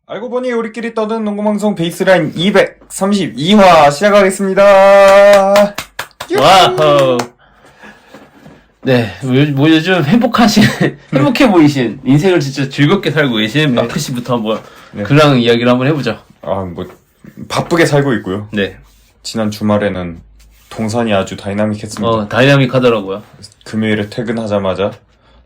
알고 보니 우리끼리 떠드는 농구방송 베이스라인 232화 시작하겠습니다. 와우. 네, 뭐 요즘 행복해 보이신, 인생을 진짜 즐겁게 살고 계신 마크 씨부터 한번 근황 이야기를 한번 해보죠. 바쁘게 살고 있고요. 네. 지난 주말에는 동선이 아주 다이나믹했습니다. 다이나믹하더라고요. 금요일에 퇴근하자마자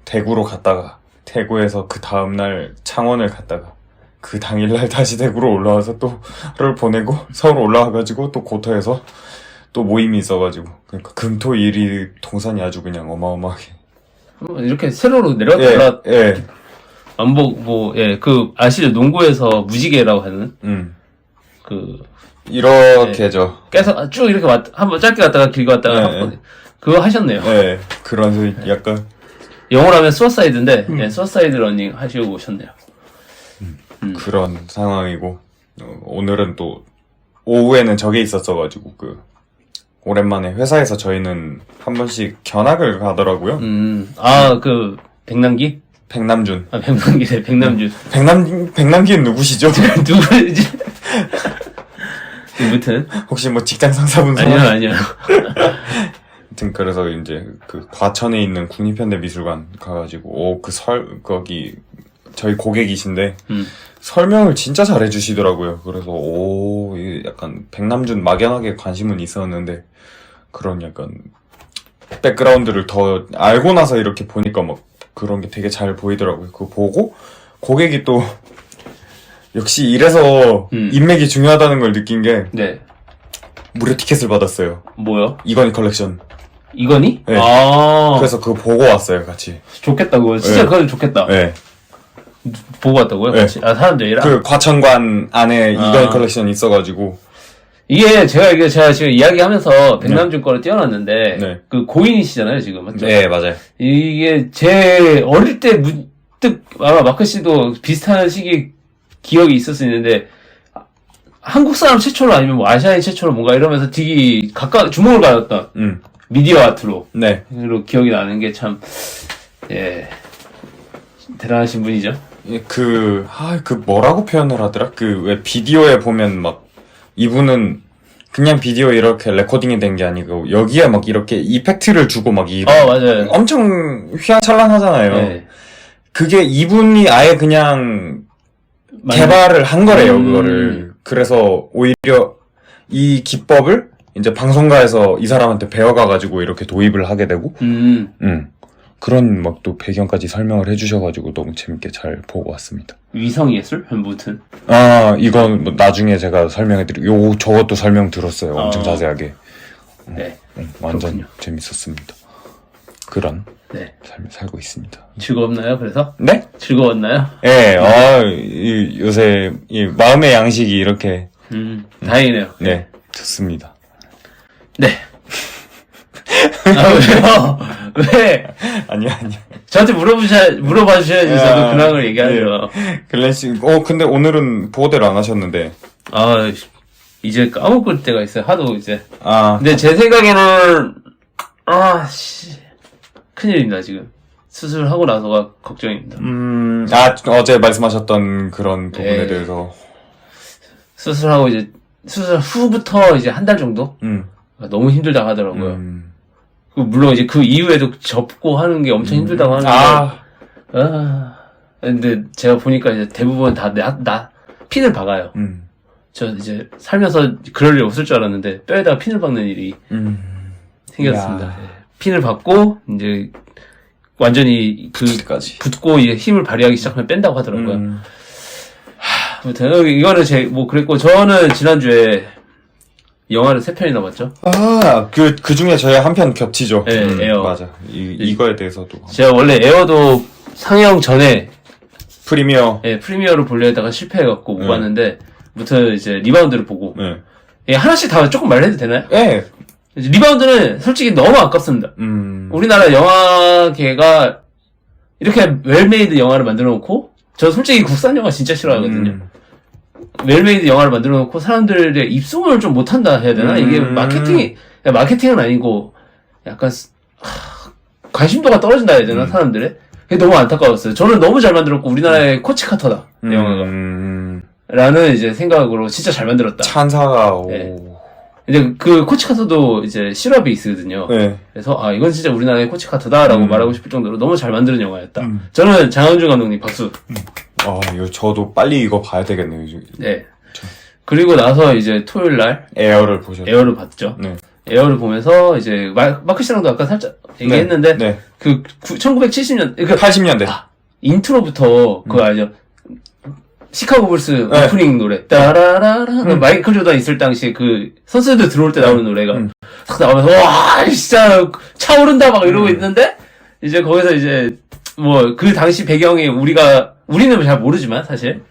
대구로 갔다가, 대구에서 그 다음날 창원을 갔다가, 그 당일날 다시 대구로 올라와서 또 하루를 보내고 서울 올라와가지고 또 고터에서 또 모임이 있어가지고, 그러니까 금토일이 동선이 아주 그냥 어마어마하게 이렇게 세로로 내려갔다 아시죠? 농구에서 무지개라고 하는 이렇게죠. 계속 쭉 이렇게 한번 짧게 갔다가 길게 갔다가 한번 그거 하셨네요. 네, 그런 약간 영어로 하면 수어사이드인데 수어사이드 러닝 하시고 오셨네요. 그런 상황이고, 오늘은 또 오후에는 저게 있었어가지고 오랜만에 회사에서 저희는 한 번씩 견학을 가더라고요. 백남기? 백남준. 백남기네, 백남준. 백남기는 누구시죠? 누구지? 무튼. 혹시 뭐 직장 상사분? 아니요. 하여튼 그래서 이제 과천에 있는 국립현대미술관 가가지고 거기 저희 고객이신데 설명을 진짜 잘해주시더라고요. 그래서 이게 약간 백남준 막연하게 관심은 있었는데 그런 약간 백그라운드를 더 알고 나서 이렇게 보니까 막 그런 게 되게 잘 보이더라고요. 그거 보고 고객이 또 역시 이래서 인맥이 중요하다는 걸 느낀 게 무료 티켓을 받았어요. 뭐요? 이건희 컬렉션. 이건희? 네. 그래서 그거 보고 왔어요, 같이. 좋겠다, 그거. 진짜 그거 좋겠다. 네. 보고 왔다고요? 네. 같이? 사람들이랑? 과천관 안에 이건희 컬렉션 있어가지고. 이게 제가 지금 이야기하면서 백남준 거를 띄워놨는데, 고인이시잖아요, 지금. 맞죠? 네, 맞아요. 이게 제 어릴 때 문득, 아마 마크 씨도 비슷한 시기 기억이 있을 수 있는데, 한국 사람 최초로 아니면 뭐 아시아인 최초로 뭔가 이러면서 되게 주목을 받았던 미디어 아트로. 네. 로 기억이 나는 게 참, 대단하신 분이죠. 뭐라고 표현을 하더라? 왜 비디오에 보면 이분은 그냥 비디오 이렇게 레코딩이 된 게 아니고, 여기에 이렇게 이펙트를 주고 맞아요. 엄청 휘황찬란하잖아요. 네. 그게 이분이 아예 그냥 개발을 한 거래요, 그거를. 그래서 오히려 이 기법을 이제 방송가에서 이 사람한테 배워가가지고 이렇게 도입을 하게 되고, 그런 또 배경까지 설명을 해주셔가지고 너무 재밌게 잘 보고 왔습니다. 위성예술? 무튼. 이건 나중에 제가 설명해드리고, 저것도 설명 들었어요. 엄청 자세하게. 네. 완전 그렇군요. 재밌었습니다. 그런 삶을 살고 있습니다. 즐거웠나요, 그래서? 네? 즐거웠나요? 네, 요새 마음의 양식이 이렇게. 다행이네요. 네, 좋습니다. 네. 왜요? 왜? 아니요. 저한테 물어봐 주셔야지 저도 근황을 얘기하죠. 글래식, 근데 오늘은 보호대를 안 하셨는데. 이제 까먹을 때가 있어요. 하도 이제. 근데 제 생각에는, 큰일입니다, 지금. 수술하고 나서가 걱정입니다. 어제 말씀하셨던 그런 부분에 대해서. 수술하고 수술 후부터 이제 한 달 정도? 너무 힘들다고 하더라고요. 물론 이제 그 이후에도 접고 하는 게 엄청 힘들다고 하는데. 근데 제가 보니까 이제 대부분 다 핀을 박아요. 저 이제 살면서 그럴 일 없을 줄 알았는데 뼈에다가 핀을 박는 일이 생겼습니다. 핀을 박고 이제 완전히 붙고 이제 힘을 발휘하기 시작하면 뺀다고 하더라고요. 아무튼 이거는 그랬고 저는 지난주에 영화를 3편이나 봤죠. 그 중에 저희 한 편 겹치죠. 네, 에어. 맞아. 이거에 대해서도. 제가 원래 에어도 상영 전에 프리미어로 보려 했다가 실패해갖고 못 봤는데, 무튼 이제 리바운드를 보고, 하나씩 다 조금 말해도 되나요? 네. 리바운드는 솔직히 너무 아깝습니다. 우리나라 영화계가 이렇게 웰메이드 영화를 만들어 놓고, 저 솔직히 국산 영화 진짜 싫어하거든요. 웰메이드 영화를 만들어 놓고 사람들의 입소문을 좀 못한다 해야 되나? 이게 마케팅은 아니고, 약간, 관심도가 떨어진다 해야 되나? 사람들의? 그게 너무 안타까웠어요. 저는 너무 잘 만들었고, 우리나라의 코치 카터다. 영화가. 라는 이제 생각으로 진짜 잘 만들었다. 찬사가, 오. 네. 근데 그 코치카터도 이제 실화 베이스거든요. 네. 그래서 이건 진짜 우리나라의 코치카터다라고 말하고 싶을 정도로 너무 잘 만드는 영화였다. 저는 장항준 감독님 박수. 이거 저도 빨리 이거 봐야 되겠네요. 네. 그리고 나서 이제 토요일 날 에어를 보셨죠? 에어를 봤죠. 네. 에어를 보면서 이제 마크 씨랑도 아까 살짝 얘기했는데 네. 그 1970년 80년대 인트로부터 그거 알죠? 시카고 불스 오프닝 노래 따라라라 마이클 조던 있을 당시에 그 선수들 들어올 때 나오는 노래가 딱 나오면서 와 진짜 차오른다 막 이러고 있는데 이제 거기서 이제 뭐 그 당시 배경에 우리는 잘 모르지만 사실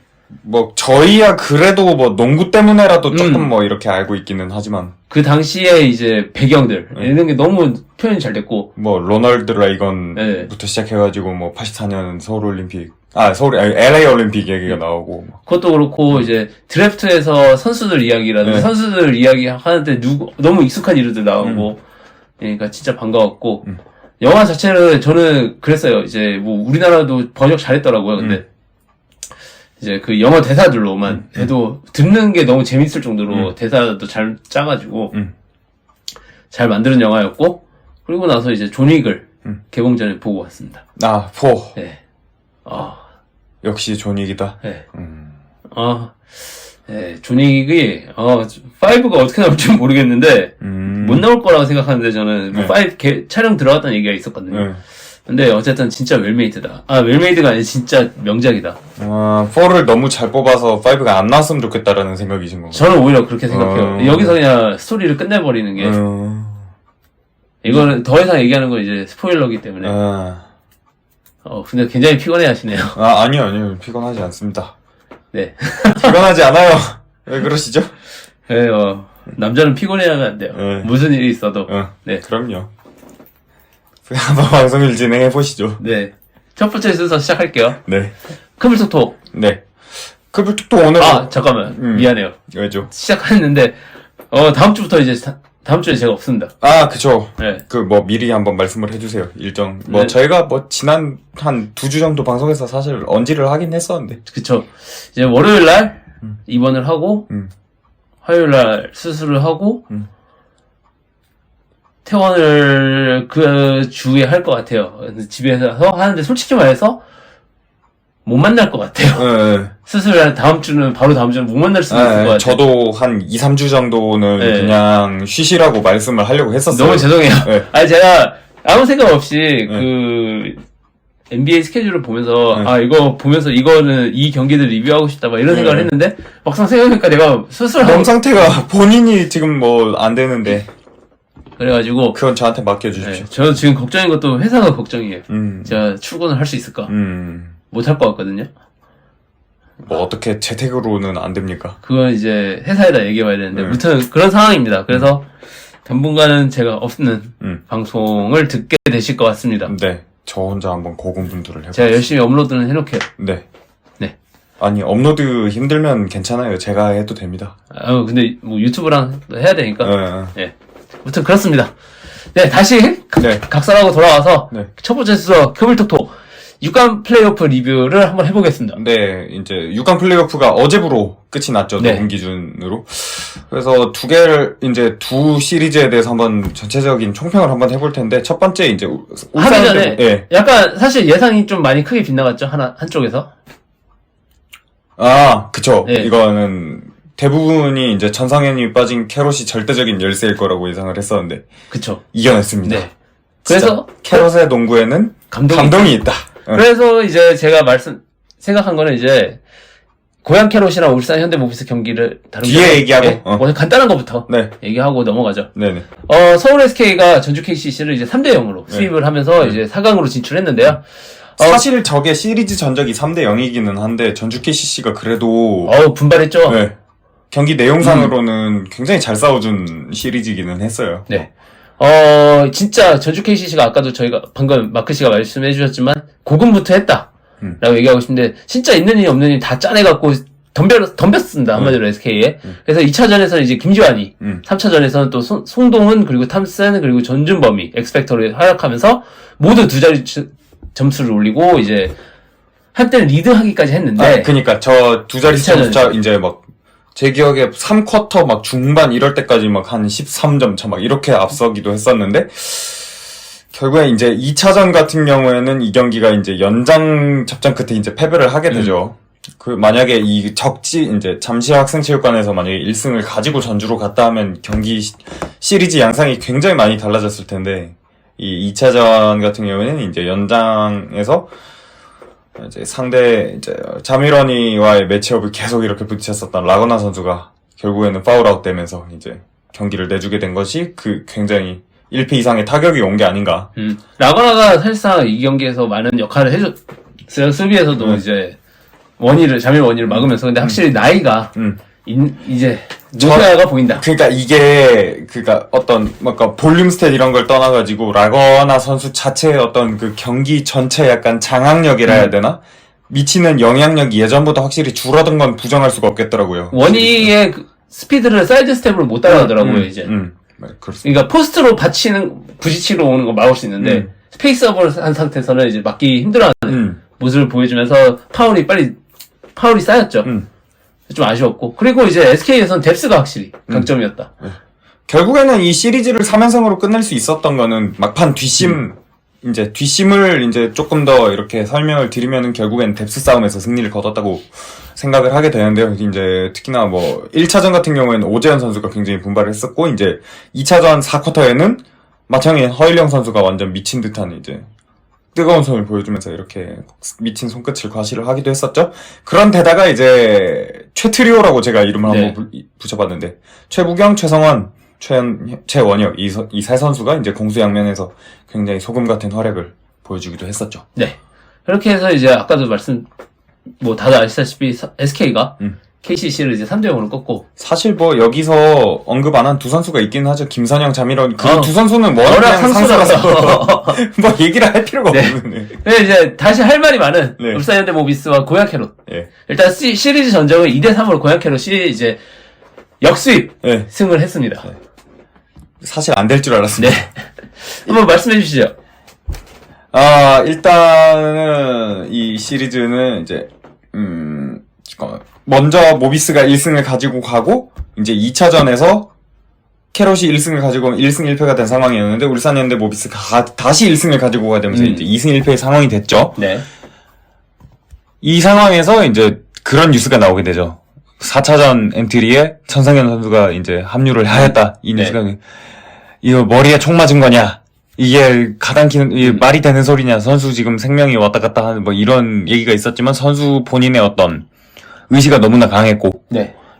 뭐 저희야 그래도 뭐 농구 때문에라도 조금 뭐 이렇게 알고 있기는 하지만 그 당시에 이제 배경들 이런 게 너무 표현이 잘 됐고 뭐 로널드 레이건부터 시작해가지고 뭐 84년 서울올림픽 LA 올림픽 얘기가 나오고 그것도 그렇고 이제 드래프트에서 선수들 이야기라든지 선수들 이야기 하는데 너무 익숙한 이름들 나오고 그러니까 진짜 반가웠고 영화 자체를 저는 그랬어요. 이제 뭐 우리나라도 번역 잘했더라고요. 근데 이제 그 영어 대사들로만 해도 듣는 게 너무 재밌을 정도로 대사도 잘 짜가지고 잘 만드는 영화였고 그리고 나서 이제 존 윅을 개봉 전에 보고 왔습니다. 4. 네. 역시 존 윅이다. 네. 네, 존 윅이 5가 어떻게 나올지 모르겠는데 못 나올 거라고 생각하는데 저는 5 촬영 들어갔다는 얘기가 있었거든요. 근데 어쨌든 진짜 웰메이드다. 웰메이드가 아니라 진짜 명작이다. 4를 너무 잘 뽑아서 5가 안 나왔으면 좋겠다라는 생각이신 건가요? 저는 오히려 그렇게 생각해요. 여기서 그냥 스토리를 끝내버리는 게 이거는 더 이상 얘기하는 건 이제 스포일러기 때문에 근데 굉장히 피곤해 하시네요. 아니요. 피곤하지 않습니다. 네. 피곤하지 않아요. 왜 그러시죠? 네, 남자는 피곤해하면 안 돼요. 무슨 일이 있어도. 네. 그럼요. 한번 방송을 진행해 보시죠. 네. 첫 번째 순서 시작할게요. 네. 크블톡톡. 네. 크블톡톡 오늘. 잠깐만. 미안해요. 왜죠? 시작했는데, 다음 주부터 이제, 다음 주에 제가 없습니다. 그쵸. 네. 미리 한번 말씀을 해주세요. 일정. 네. 저희가 지난 한 2주 정도 방송에서 사실 언지를 하긴 했었는데. 그쵸. 이제 월요일 날, 입원을 하고, 화요일 날 수술을 하고, 퇴원을 그 주에 할 것 같아요. 집에서 하는데 솔직히 말해서 못 만날 것 같아요. 수술을 바로 다음 주는 못 만날 수도 있을 것 같아요. 저도 한 2, 3주 정도는 그냥 쉬시라고 말씀을 하려고 했었어요. 너무 죄송해요. 제가 아무 생각 없이 그 NBA 스케줄을 보면서 이거 보면서 이거는 이 경기들 리뷰하고 싶다 막 이런 생각을 했는데 막상 생각해보니까 내가 수술하고 몸 상태가 본인이 지금 안 되는데 그래가지고 그건 저한테 맡겨주십시오. 저는 지금 걱정인 것도 회사가 걱정이에요. 제가 출근을 할 수 있을까? 못할 것 같거든요. 어떻게 재택으로는 안 됩니까? 그건 이제 회사에다 얘기해봐야 되는데 무튼 그런 상황입니다. 그래서 당분간은 제가 없는 방송을 듣게 되실 것 같습니다. 네, 저 혼자 한번 고군분투를 해볼게요. 제가 열심히 업로드는 해놓게요. 네. 아니 업로드 힘들면 괜찮아요. 제가 해도 됩니다. 근데 뭐 유튜브랑 해야 되니까. 네. 아무튼 그렇습니다. 네, 다시 각설하고 돌아와서 첫 번째 순서 크블톡톡 6강 플레이오프 리뷰를 한번 해보겠습니다. 네, 이제 6강 플레이오프가 어제부로 끝이 났죠. 녹음 기준으로. 그래서 두 시리즈에 대해서 한번 전체적인 총평을 한번 해볼 텐데 첫 번째 이제 하기 전에 약간 사실 예상이 좀 많이 크게 빗나갔죠. 한쪽에서. 그쵸. 이거는 대부분이 이제 전상현이 빠진 캐롯이 절대적인 열세일 거라고 예상을 했었는데. 그쵸. 이겨냈습니다. 네. 그래서 캐롯의 농구에는 감동이 있다. 그래서 이제 제가 생각한 거는 이제 고양 캐롯이랑 울산 현대모비스 경기를 뒤에 얘기하고 간단한 것부터 얘기하고 넘어가죠. 네네. 서울 SK가 전주 KCC를 이제 3대 0으로 수입을 하면서 이제 4강으로 진출했는데요. 사실 저게 시리즈 전적이 3대 0이기는 한데 전주 KCC가 그래도 분발했죠. 네. 경기 내용상으로는 굉장히 잘 싸워준 시리즈이기는 했어요. 네. 진짜 전주 KCC가 아까도 저희가 방금 마크 씨가 말씀해 주셨지만 고군부투 했다. 라고 얘기하고 싶은데 진짜 있는 이 없는 이 다 짜내갖고 덤볐습니다. 한마디로 SK에. 그래서 2차전에서는 이제 김지환이 3차전에서는 또 송동훈 그리고 탐슨 그리고 전준범이 엑스팩터를 활약하면서 모두 두 자리 점수를 올리고 이제 한때는 리드하기까지 했는데. 그니까 저 두 자리 숫자 이제 막 제 기억에 3쿼터 막 중반 이럴 때까지 막 한 13점 차 막 이렇게 앞서기도 했었는데 결국에 이제 2차전 같은 경우에는 이 경기가 이제 연장 접전 끝에 이제 패배를 하게 되죠. 그 만약에 이 이제 잠실 학생체육관에서 만약에 1승을 가지고 전주로 갔다 하면 경기 시리즈 양상이 굉장히 많이 달라졌을 텐데 이 2차전 같은 경우에는 이제 연장에서 이제 상대 이제 자미러니와의 매치업을 계속 이렇게 부딪혔었던 라거나 선수가 결국에는 파울아웃 되면서 이제 경기를 내주게 된 것이 그 굉장히 1패 이상의 타격이 온 게 아닌가. 라거나가 사실상 이 경기에서 많은 역할을 해줬어요. 수비에서도 이제 자밀 원희를 막으면서. 근데 확실히 나이가 이제 노태아가 보인다. 그러니까 이게 어떤 뭔가 볼륨 스탯 이런 걸 떠나가지고 라거나 선수 자체의 어떤 그 경기 전체 약간 장악력이라 해야 되나? 미치는 영향력이 예전보다 확실히 줄어든 건 부정할 수가 없겠더라고요. 원희의 그 스피드를 사이드 스텝으로 못 따라가더라고요, 이제. 그러니까 포스트로 부딪히러 오는 거 막을 수 있는데 스페이스업을 한 상태에서는 이제 막기 힘들어하는 모습을 보여주면서 파울이 쌓였죠. 좀 아쉬웠고. 그리고 이제 SK에선 뎁스가 확실히 강점이었다. 결국에는 이 시리즈를 3연승으로 끝낼 수 있었던 거는 막판 뒷심을 이제 조금 더 이렇게 설명을 드리면은 결국엔 뎁스 싸움에서 승리를 거뒀다고 생각을 하게 되는데요. 이제 특히나 뭐 1차전 같은 경우에는 오재현 선수가 굉장히 분발을 했었고 이제 2차전 4쿼터에는 마청인 허일영 선수가 완전 미친 듯한 이제 뜨거운 손을 보여주면서 이렇게 미친 손끝을 과시를 하기도 했었죠. 그런 데다가 이제 최트리오라고 제가 이름을 한번 붙여봤는데 최부경, 최성원, 최원혁 이 세 선수가 이제 공수양면에서 굉장히 소금 같은 활약을 보여주기도 했었죠. 네. 그렇게 해서 이제 아까도 다들 아시다시피 SK가 KCC를 이제 3대0으로 꺾고. 사실 여기서 언급 안 한 두 선수가 있긴 하죠. 김선영, 자미런. 그 두 선수는 워낙 상수라서 얘기를 할 필요가 없는데. 네, 이제 다시 할 말이 많은 울산현대 모비스와 고양 캐롯. 일단 시리즈 전적은 2대3으로 고양 캐롯이 이제 역수입 승을 했습니다. 사실 안 될 줄 알았습니다. 한번 말씀해 주시죠. 일단은 이 시리즈는 이제 먼저 모비스가 1승을 가지고 가고 이제 2차전에서 캐롯이 1승을 가지고 1승 1패가 된 상황이었는데 울산현대 모비스가 다시 1승을 가지고 가야 되면서 이제 2승 1패의 상황이 됐죠. 이 상황에서 이제 그런 뉴스가 나오게 되죠. 4차전 엔트리에 천상현 선수가 이제 합류를 하였다. 이 뉴스가 이거 머리에 총 맞은 거냐? 이게 가당키는 말이 되는 소리냐? 선수 지금 생명이 왔다 갔다 하는 이런 얘기가 있었지만 선수 본인의 어떤 의지가 너무나 강했고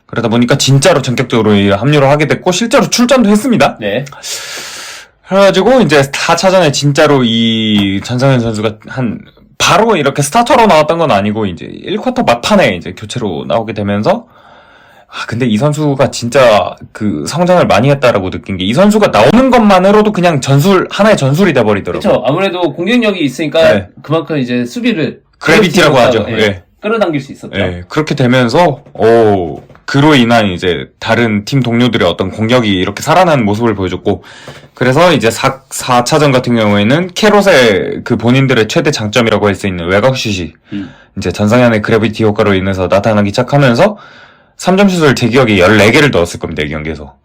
그러다 보니까 진짜로 전격적으로 합류를 하게 됐고 실제로 출전도 했습니다. 그래가지고 이제 4차전에 진짜로 이 전상현 선수가 바로 이렇게 스타터로 나왔던 건 아니고 이제 1쿼터 막판에 이제 교체로 나오게 되면서 근데 이 선수가 진짜 그 성장을 많이 했다라고 느낀 게 이 선수가 나오는 것만으로도 그냥 하나의 전술이 돼버리더라고요. 그렇죠. 아무래도 공격력이 있으니까 그만큼 이제 수비를 그래비티라고 하죠. 끌어당길 수 있었죠. 그렇게 되면서 그로 인한 이제 다른 팀 동료들의 어떤 공격이 이렇게 살아나는 모습을 보여줬고 그래서 이제 4차전 같은 경우에는 캐롯의 그 본인들의 최대 장점이라고 할 수 있는 외곽슛이 이제 전상현의 그래비티 효과로 인해서 나타나기 시작하면서 3점 슛을 제 기억에 14개를 넣었을 겁니다, 이 경기에서.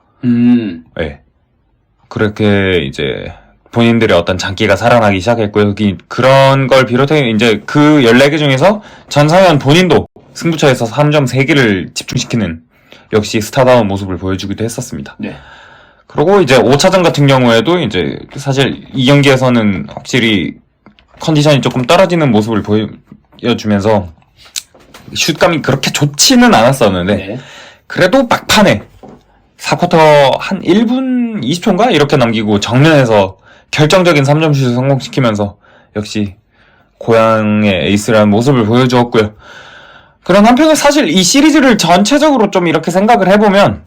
그렇게 이제 본인들의 어떤 장기가 살아나기 시작했고요. 그런 걸 비롯해 이제 그 14개 중에서 전상현 본인도 승부처에서 3점 3개를 집중시키는 역시 스타다운 모습을 보여주기도 했었습니다. 그리고 이제 5차전 같은 경우에도 이제 사실 이 경기에서는 확실히 컨디션이 조금 떨어지는 모습을 보여주면서 슛감이 그렇게 좋지는 않았었는데 그래도 막판에 4쿼터 한 1분 20초인가? 이렇게 남기고 정면에서 결정적인 3점 슛을 성공시키면서 역시 고향의 에이스라는 모습을 보여주었고요. 그런 한편에 사실 이 시리즈를 전체적으로 좀 이렇게 생각을 해보면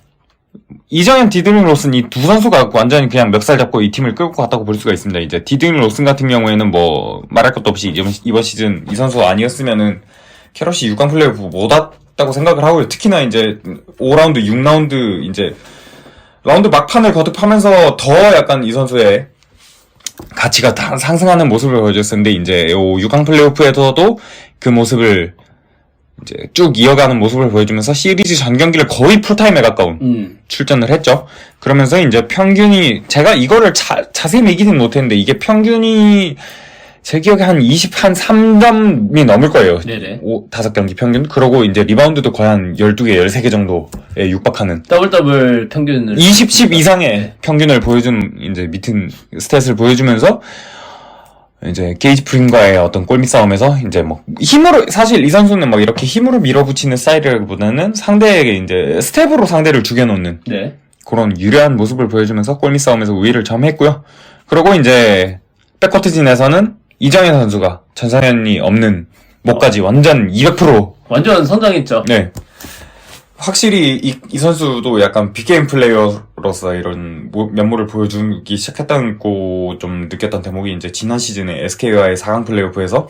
이정현, 디드민 로슨 이 두 선수가 완전히 그냥 멱살 잡고 이 팀을 끌고 갔다고 볼 수가 있습니다. 이제 디드민 로슨 같은 경우에는 말할 것도 없이 이번 시즌 이 선수가 아니었으면은 캐럿이 6강 플레이오프 못 왔다고 생각을 하고요. 특히나 이제 5라운드, 6라운드 이제 라운드 막판을 거듭하면서 더 약간 이 선수의 가치가 상승하는 모습을 보여줬었는데 이제 6강 플레이오프에서도 그 모습을 이제 쭉 이어가는 모습을 보여주면서 시리즈 전 경기를 거의 풀타임에 가까운 출전을 했죠. 그러면서 이제 평균이 제가 이거를 자세히 매기는 못했는데 이게 평균이 제 기억에 한 3점이 넘을 거예요. 네네. 5경기 평균. 그러고 이제 리바운드도 거의 한 12개, 13개 정도에 육박하는. 더블 평균을. 20, 10 이상의 평균을 보여준, 이제 밑은 스탯을 보여주면서, 이제 게이지 프린과의 어떤 골밑 싸움에서 이제 뭐 힘으로, 사실 이 선수는 막 이렇게 힘으로 밀어붙이는 스타일이라기보다는 상대에게 이제 스텝으로 상대를 죽여놓는. 네. 그런 유려한 모습을 보여주면서 골밑 싸움에서 우위를 점했고요. 그리고 이제 백코트진에서는 이정현 선수가 전상현이 없는 목까지 완전 200% 완전 선장했죠. 네. 확실히 이 선수도 약간 빅게임 플레이어로서 이런 면모를 보여주기 시작했다고 좀 느꼈던 대목이 이제 지난 시즌에 SK와의 4강 플레이오프에서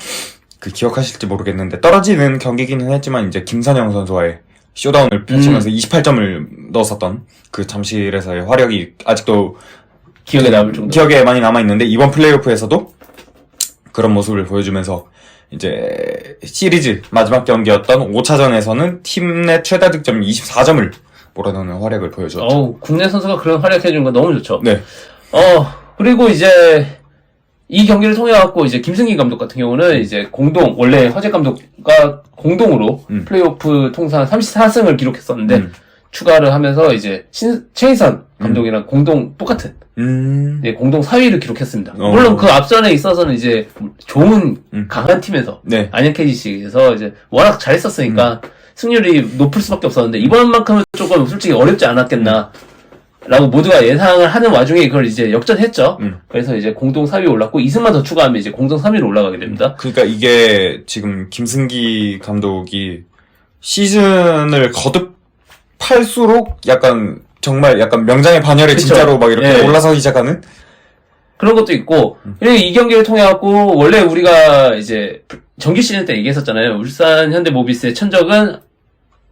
그 기억하실지 모르겠는데 떨어지는 경기기는 했지만 이제 김선영 선수와의 쇼다운을 펼치면서 28점을 넣었었던 그 잠실에서의 화력이 아직도 기억에 남을 정도. 기억에 많이 남아있는데 이번 플레이오프에서도 그런 모습을 보여주면서 이제 시리즈 마지막 경기였던 5차전에서는 팀 내 최다 득점 24점을 몰아넣는 활약을 보여줬죠. 국내 선수가 그런 활약해준 건 너무 좋죠. 네. 그리고 이제 이 경기를 통해 갖고 이제 김승기 감독 같은 경우는 이제 원래 허재 감독과 공동으로 플레이오프 통산 34승을 기록했었는데 추가를 하면서 이제 최희선 감독이랑 똑같은 네, 공동 4위를 기록했습니다. 물론 그 앞선에 있어서는 이제 좋은 강한 팀에서 네. 안양 KGC에서 이제 워낙 잘했었으니까 승률이 높을 수밖에 없었는데 이번만큼은 조금 솔직히 어렵지 않았겠나 라고 모두가 예상을 하는 와중에 그걸 이제 역전했죠. 그래서 이제 공동 4위 올랐고 2승만 더 추가하면 이제 공동 3위로 올라가게 됩니다. 그러니까 이게 지금 김승기 감독이 시즌을 거듭할수록 정말 약간 명장의 반열에 그쵸? 진짜로 막 이렇게 예. 올라서기 시작하는 그런 것도 있고, 그리고 이 경기를 통해 갖고, 원래 우리가 이제 정규 시즌 때 얘기했었잖아요. 울산 현대모비스의 천적은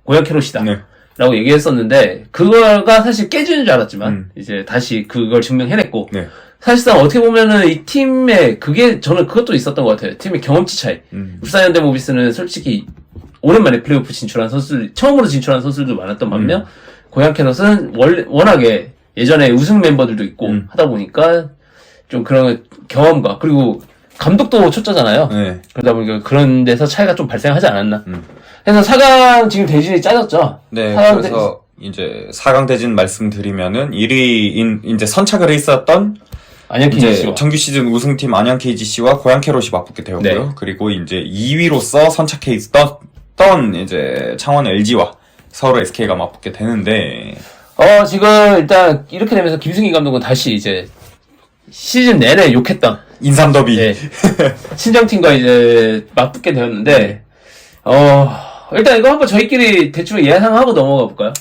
고양 캐롯이다. 네. 라고 얘기했었는데, 그거가 사실 깨지는 줄 알았지만, 이제 다시 그걸 증명해냈고, 네. 사실상 어떻게 보면은 이 팀의, 저는 그것도 있었던 것 같아요. 팀의 경험치 차이. 울산 현대모비스는 솔직히 오랜만에 플레이오프 처음으로 진출한 선수들도 많았던 반면, 고양 캐롯은 워낙에 예전에 우승 멤버들도 있고 하다 보니까 좀 그런 경험과 그리고 감독도 초짜잖아요. 네. 그러다 보니까 그런 데서 차이가 좀 발생하지 않았나. 그래서 4강 지금 대진이 짜졌죠. 네. 그래서 이제 4강 대진 말씀드리면은 1위인 이제 선착을 했었던 안양 KGC와 정규 시즌 우승팀 안양 KGC와 고양 캐롯이 맞붙게 되었고요. 네. 그리고 이제 2위로서 선착해 있었던 이제 창원 LG와 서울 SK가 맞붙게 되는데 지금 일단 이렇게 되면서 김승희 감독은 다시 이제 시즌 내내 욕했던 인삼 더비. 네. 친정팀과 이제 맞붙게 되었는데 일단 이거 한번 저희끼리 대충 예상하고 넘어가 볼까요?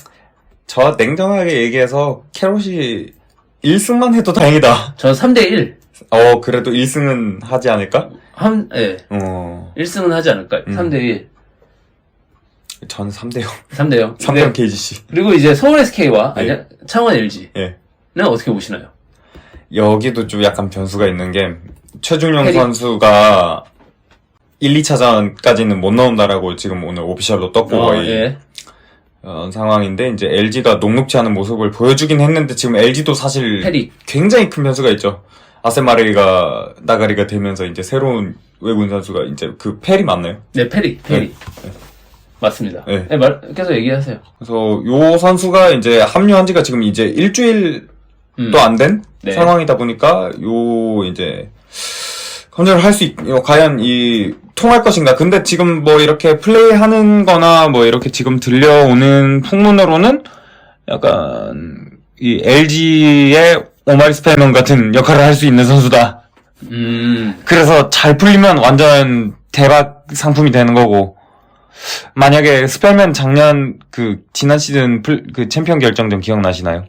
저 냉정하게 얘기해서 캐롯이 1승만 해도 다행이다. 저 3대1. 그래도 1승은 하지 않을까? 예. 1승은 하지 않을까? 3대1. 전 3대0. 3대0. 3대0 KGC. 그리고 이제 서울 SK와 네. 창원 LG는 예. 어떻게 보시나요? 여기도 좀 약간 변수가 있는 게 최중용 선수가 1, 2차전까지는 못 나온다라고 지금 오늘 오피셜로 떴고 거의 예. 상황인데 이제 LG가 녹록지 않은 모습을 보여주긴 했는데 지금 LG도 사실 페리. 굉장히 큰 변수가 있죠. 아세마레이가 나가리가 되면서 이제 새로운 외국인 선수가 이제 그 페리 맞나요? 네, 페리. 네. 맞습니다. 네. 네, 계속 얘기하세요. 그래서 요 선수가 이제 합류한 지가 지금 이제 일주일도 안 된 네. 상황이다 보니까 요 이제 컨트롤 할 수 과연 통할 것인가. 근데 지금 뭐 이렇게 플레이하는 거나 뭐 이렇게 지금 들려오는 풍문으로는 약간 이 LG의 오마리 스펠먼 같은 역할을 할 수 있는 선수다. 그래서 잘 풀리면 완전 대박 상품이 되는 거고, 만약에 스펠맨 작년 지난 시즌 그 챔피언 결정전 기억나시나요?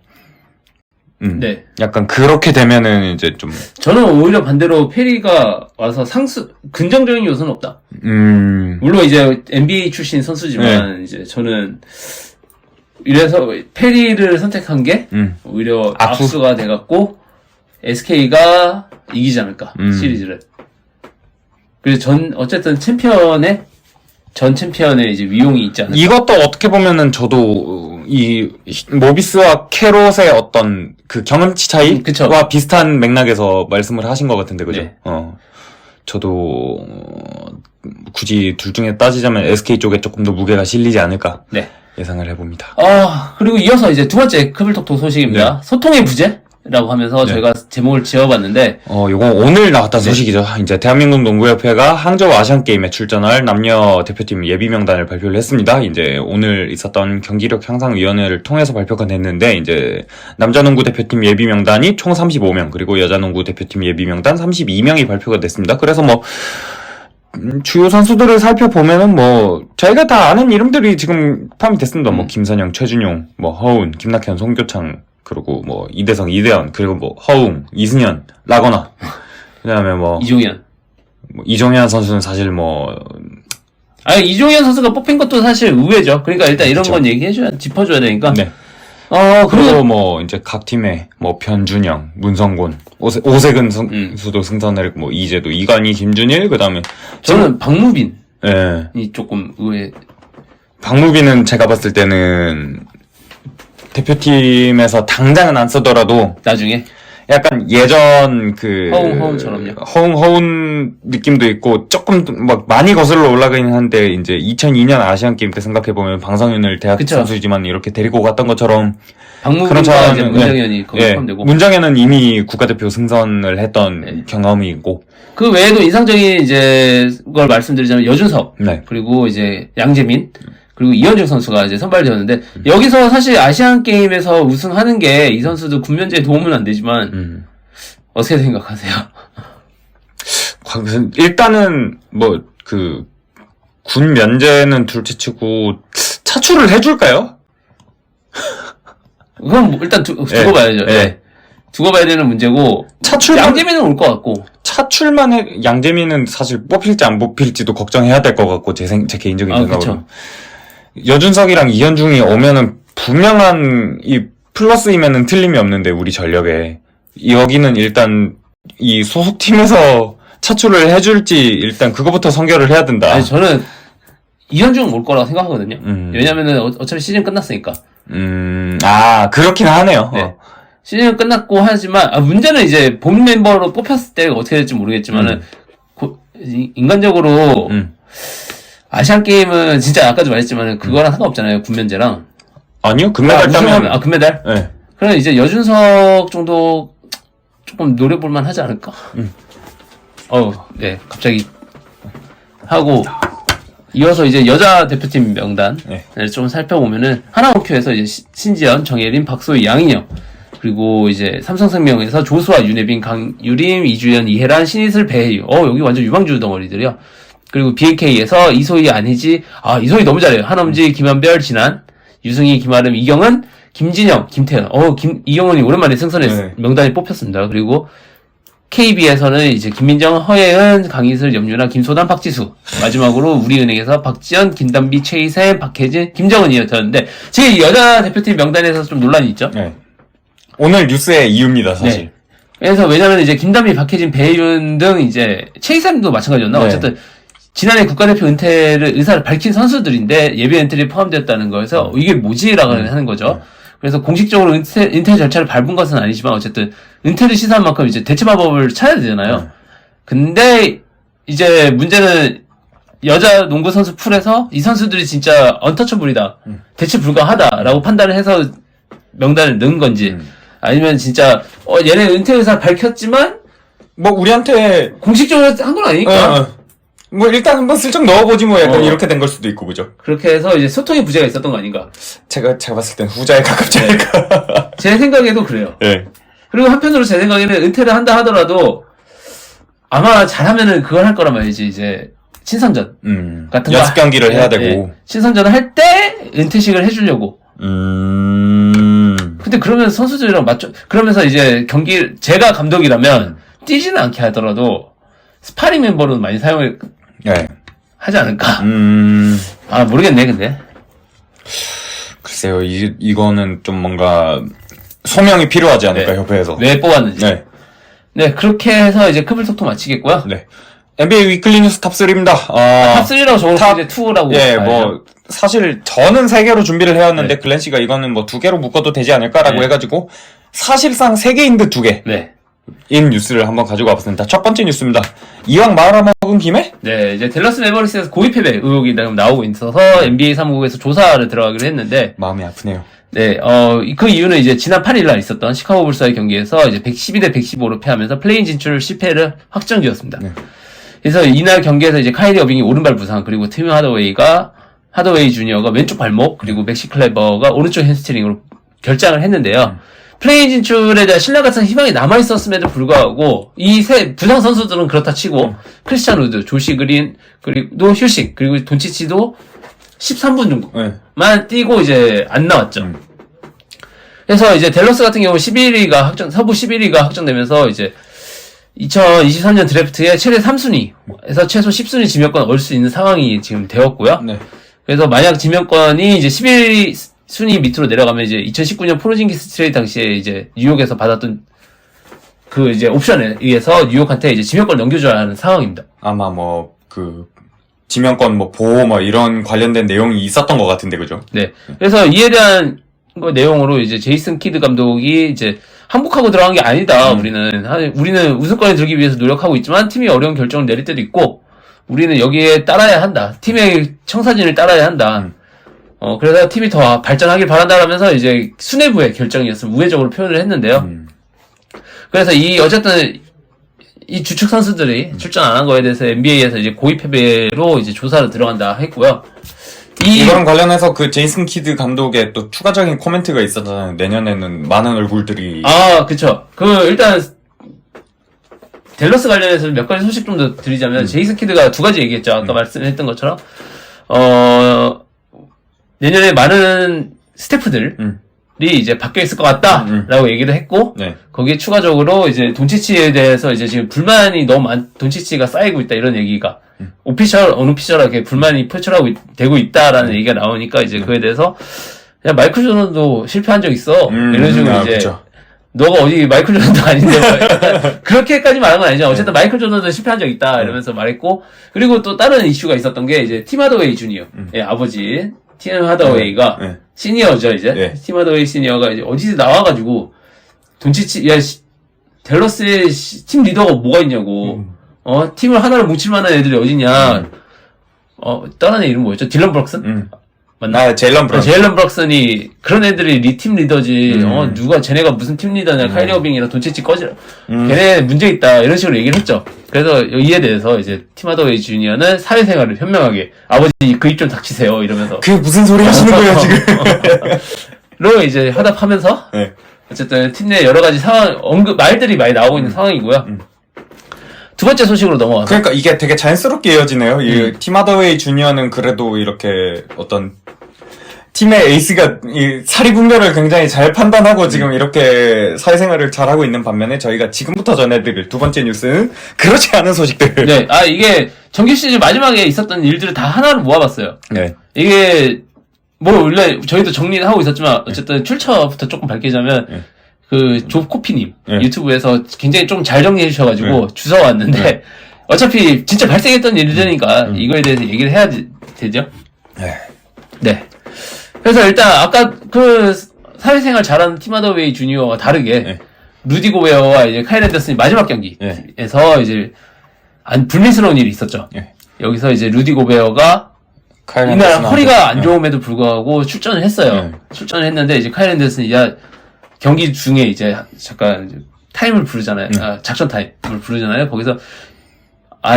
네. 약간 그렇게 되면은 이제 좀. 저는 오히려 반대로 페리가 와서 긍정적인 요소는 없다. 물론 이제 NBA 출신 선수지만, 이제 저는, 이래서 페리를 선택한 게, 오히려 압수가 돼갖고, SK가 이기지 않을까, 시리즈를. 그래서 어쨌든 챔피언의 전 챔피언의 이제 위용이 있지 않을까. 이것도 어떻게 보면은 저도 이 모비스와 캐롯의 어떤 그 경험치 차이와 그쵸. 비슷한 맥락에서 말씀을 하신 것 같은데, 그죠? 네. 저도 굳이 둘 중에 따지자면 SK 쪽에 조금 더 무게가 실리지 않을까 네. 예상을 해봅니다. 그리고 이어서 이제 두 번째 크블톡톡 소식입니다. 네. 소통의 부재라고 하면서 네. 저희가 제목을 지어봤는데, 요건 오늘 나왔던 네. 소식이죠. 이제 대한민국 농구협회가 항저우 아시안게임에 출전할 남녀 대표팀 예비 명단을 발표를 했습니다. 이제 오늘 있었던 경기력 향상위원회를 통해서 발표가 됐는데, 이제 남자 농구 대표팀 예비 명단이 총 35명, 그리고 여자 농구 대표팀 예비 명단 32명이 발표가 됐습니다. 그래서 주요 선수들을 살펴보면은 저희가 다 아는 이름들이 지금 포함이 됐습니다. 김선영, 최준용, 허운, 김낙현, 송교창, 그리고 이대성, 이대현, 그리고 허웅, 이승현, 라거나. 그 다음에 이종현. 이종현 선수는 사실 이종현 선수가 뽑힌 것도 사실 의외죠. 그러니까 일단 이런 그쵸. 건 짚어줘야 되니까. 네. 그리고 이제 각 팀에 변준영, 문성곤, 오세근 선수도 승선을 했고, 이재도, 이관희, 김준일, 그 다음에. 저는 박무빈이 예. 조금 의외. 박무빈은 제가 봤을 때는 대표팀에서 당장은 안 쓰더라도 나중에. 약간 예전 허웅처럼요. 허운 느낌도 있고 조금 많이 거슬러 올라가긴 한데 이제 2002년 아시안 게임 때 생각해 보면 방성현을 대학 그쵸. 선수지만 이렇게 데리고 갔던 것처럼 박무빈과 이제 문정현이 거기 포함되고. 문정현은 이미 국가대표 승선을 했던 경험이 있고 그 외에도 인상적인 이제 걸 말씀드리자면 여준석 네. 그리고 이제 양재민 그리고 이현중 선수가 이제 선발되었는데 여기서 사실 아시안 게임에서 우승하는 게 이 선수도 군면제에 도움은 안 되지만 어떻게 생각하세요? 일단은 군 면제는 둘째치고 차출을 해줄까요? 그건 일단 두고 봐야죠. 네. 두고 봐야 되는 문제고 양재민은 올 것 같고 양재민은 사실 뽑힐지 안 뽑힐지도 걱정해야 될 것 같고 제 개인적인 생각으로. 그쵸. 여준석이랑 이현중이 오면은 분명한 이 플러스이면은 틀림이 없는데 우리 전력에 여기는 일단 이 소속팀에서 차출을 해줄지 일단 그거부터 선결을 해야 된다. 아니 저는 이현중 올 거라고 생각하거든요. 왜냐면은 어차피 시즌 끝났으니까. 그렇긴 하네요. 네. 시즌 끝났고 하지만 문제는 이제 본 멤버로 뽑혔을 때 어떻게 될지 모르겠지만은 인간적으로 아시안 게임은 진짜 아까도 말했지만은 그거랑 상관없잖아요. 군면제랑. 아니요, 금메달 따면. 금메달? 네. 그럼 이제 여준석 정도 조금 노려볼만 하지 않을까? 네, 갑자기 하고 이어서 이제 여자 대표팀 명단을 좀 살펴보면은 하나원큐에서 이제 신지연, 정예린, 박소희, 양인영 그리고 이제 삼성생명에서 조수아, 윤혜빈, 강유림, 이주연, 이혜란, 신이슬, 배혜유. 여기 완전 유망주 덩어리들이요. 그리고 BNK에서 이소희, 안희지, 이소희 너무 잘해요. 한엄지, 김한별, 진한, 유승희, 김아름, 이경은, 김진영, 김태현. 이경은이 오랜만에 명단에 뽑혔습니다. 그리고 KB에서는 이제 김민정, 허예은, 강희슬, 염유나, 김소단, 박지수. 마지막으로 우리은행에서 박지연, 김단비, 최희샘, 박혜진, 김정은이었는데 제 여자 대표팀 명단에서 좀 논란이 있죠. 네. 오늘 뉴스의 이유입니다, 사실. 네. 그래서 왜냐면 이제 김단비, 박혜진, 배윤 등 이제 최희샘도 마찬가지였나? 네. 어쨌든 지난해 국가대표 의사를 밝힌 선수들인데 예비 엔트리에 포함되었다는 거에서 이게 뭐지라고 하는 거죠. 그래서 공식적으로 은퇴 절차를 밟은 것은 아니지만 어쨌든 은퇴를 시사한 만큼 이제 대체 방법을 찾아야 되잖아요. 근데 이제 문제는 여자 농구 선수 풀에서 이 선수들이 진짜 언터처블이다. 대체 불가하다라고 판단을 해서 명단을 넣은 건지 아니면 진짜 얘네 은퇴 의사 밝혔지만 우리한테 공식적으로 한 건 아니니까. 일단 한번 슬쩍 넣어보지 약간 이렇게 된 걸 수도 있고, 그죠? 그렇게 해서 이제 소통의 부재가 있었던 거 아닌가. 제가 봤을 땐 후자에 가깝지 않을까. 제 생각에도 그래요. 네. 그리고 한편으로 제 생각에는 은퇴를 한다 하더라도 아마 잘하면은 그걸 할 거란 말이지, 이제 친선전 같은 거. 연습 경기를 해야 되고. 친선전을 할 때 은퇴식을 해주려고. 근데 그러면 선수들이랑 그러면서 이제 제가 감독이라면 뛰지는 않게 하더라도 스파링 멤버로는 많이 사용을 하지 않을까? 모르겠네, 근데. 글쎄요, 이거는 좀 뭔가 소명이 필요하지 않을까, 협회에서. 왜 뽑았는지. 네. 네, 그렇게 해서 이제 크블톡톡 마치겠고요. 네. NBA 위클리 뉴스 탑3입니다. 탑3라고 적어놓고 이제 2라고. 예, 뭐, 사실 저는 3개로 준비를 해왔는데, 글렌 씨가 이거는 뭐 2개로 묶어도 되지 않을까라고 해가지고, 사실상 3개인 듯 2개. 인 뉴스를 한번 가지고 와봤습니다. 첫 번째 뉴스입니다. 이왕 말아먹은 김에? 네, 이제 댈러스 매버릭스에서 고의 패배 의혹이 나오고 있어서 NBA 사무국에서 조사를 들어가기로 했는데 마음이 아프네요. 네, 그 이유는 이제 지난 8일날 있었던 시카고 불스와의 경기에서 이제 112대 115로 패하면서 플레인 진출 실패를 확정지었습니다. 네. 그래서 이날 경기에서 이제 카이리 어빙이 오른발 부상, 그리고 팀 하더웨이 주니어가 왼쪽 발목, 그리고 맥시 클레버가 오른쪽 햄스트링으로 결장을 했는데요. 플레이 진출에 대한 신뢰 같은 희망이 남아있었음에도 불구하고, 이 세 부상 선수들은 그렇다 치고, 크리스찬 우드, 조시 그린, 그리고 휴식, 그리고 돈치치도 13분 정도만 뛰고 이제 안 나왔죠. 그래서 이제 댈러스 같은 경우 서부 11위가 확정되면서 이제 2023년 드래프트에 최대 3순위에서 최소 10순위 지명권 얻을 수 있는 상황이 지금 되었고요. 네. 그래서 만약 지명권이 이제 11순위 밑으로 내려가면 이제 2019년 포르징기스 트레이드 당시에 이제 뉴욕에서 받았던 그 이제 옵션에 의해서 뉴욕한테 이제 지명권을 넘겨줘야 하는 상황입니다. 아마 지명권 보호 이런 관련된 내용이 있었던 것 같은데, 그죠? 네. 그래서 이에 대한 내용으로 이제 제이슨 키드 감독이 이제 항복하고 들어간 게 아니다. 우리는 우승권에 들기 위해서 노력하고 있지만 팀이 어려운 결정을 내릴 때도 있고 우리는 여기에 따라야 한다. 팀의 청사진을 따라야 한다. 그래서 팀이 더 발전하길 바란다라면서 이제 수뇌부의 결정이었으면 우회적으로 표현을 했는데요. 그래서 어쨌든 이 주축 선수들이 출전 안 한 거에 대해서 NBA에서 이제 고의 패배로 이제 조사를 들어간다 했고요. 이거랑 관련해서 그 제이슨 키드 감독의 또 추가적인 코멘트가 있었잖아요. 내년에는 많은 얼굴들이. 그쵸. 일단, 댈러스 관련해서 몇 가지 소식 좀 더 드리자면, 제이슨 키드가 2가지 얘기했죠. 아까 말씀했던 것처럼. 내년에 많은 스태프들이 이제 바뀌어 있을 것 같다라고 얘기를 했고, 네. 거기에 추가적으로 이제 돈치치에 대해서 이제 지금 불만이 너무 돈치치가 쌓이고 있다 이런 얘기가 언오피셜하게 불만이 표출되고 있다라는 얘기가 나오니까 이제 그에 대해서 그냥 마이클 조던도 실패한 적 있어 이런 식으로 이제 그쵸. 너가 어디 마이클 조던도 아닌데 그렇게까지 말한 건 아니죠. 어쨌든 마이클 조던도 실패한 적 있다 이러면서 말했고, 그리고 또 다른 이슈가 있었던 게 이제 팀 하더웨이 주니어의 아버지 팀 하더웨이가 시니어죠 이제 팀 하더웨이 시니어가 이제 어디서 나와가지고 돈치치 댈러스의 팀 리더가 뭐가 있냐고. 팀을 하나로 뭉칠 만한 애들이 어디냐. 다른 애 이름 뭐였죠? 딜런 브럭슨? 맞나? 제일런 브럭슨. 제일런 브럭슨이 그런 애들이 팀 리더지. 쟤네가 무슨 팀 리더냐. 카이리 어빙이랑 돈치치 꺼지라. 걔네 문제 있다. 이런 식으로 얘기를 했죠. 그래서 이에 대해서 이제 팀 하더웨이 주니어는 사회생활을 현명하게 아버지 그 입 좀 닥치세요. 이러면서. 그게 무슨 소리 하시는 거예요, 지금? 로 이제 화답하면서. 네. 어쨌든 팀 내 여러 가지 말들이 많이 나오고 있는 상황이고요. 두 번째 소식으로 넘어가서. 그러니까 이게 되게 자연스럽게 이어지네요. 이 팀 하더웨이 주니어는 그래도 이렇게 어떤 팀의 에이스가 이 사리 분별을 굉장히 잘 판단하고 지금 이렇게 사회생활을 잘하고 있는 반면에 저희가 지금부터 전해드릴 두 번째 뉴스는 그렇지 않은 소식들. 네. 이게 정규 시즌 마지막에 있었던 일들을 다 하나로 모아봤어요. 네. 이게 원래 저희도 정리는 하고 있었지만 어쨌든 출처부터 조금 밝히자면 조 코피님 유튜브에서 굉장히 좀 잘 정리해 주셔가지고 주워 왔는데 어차피 진짜 발생했던 일들이니까 이거에 대해서 얘기를 해야 되죠. 네. 그래서 일단 아까 사회생활 잘하는 팀 하더웨이 주니어와 다르게 루디 고베어와 이제 카일 앤더슨이 마지막 경기에서 이제 불미스러운 일이 있었죠. 여기서 이제 루디 고베어가 이날 허리가 안 좋음에도 불구하고 출전을 했어요. 출전을 했는데 이제 카일 앤더슨이 경기 중에 이제 잠깐 타임을 부르잖아요. 작전 타임을 부르잖아요. 거기서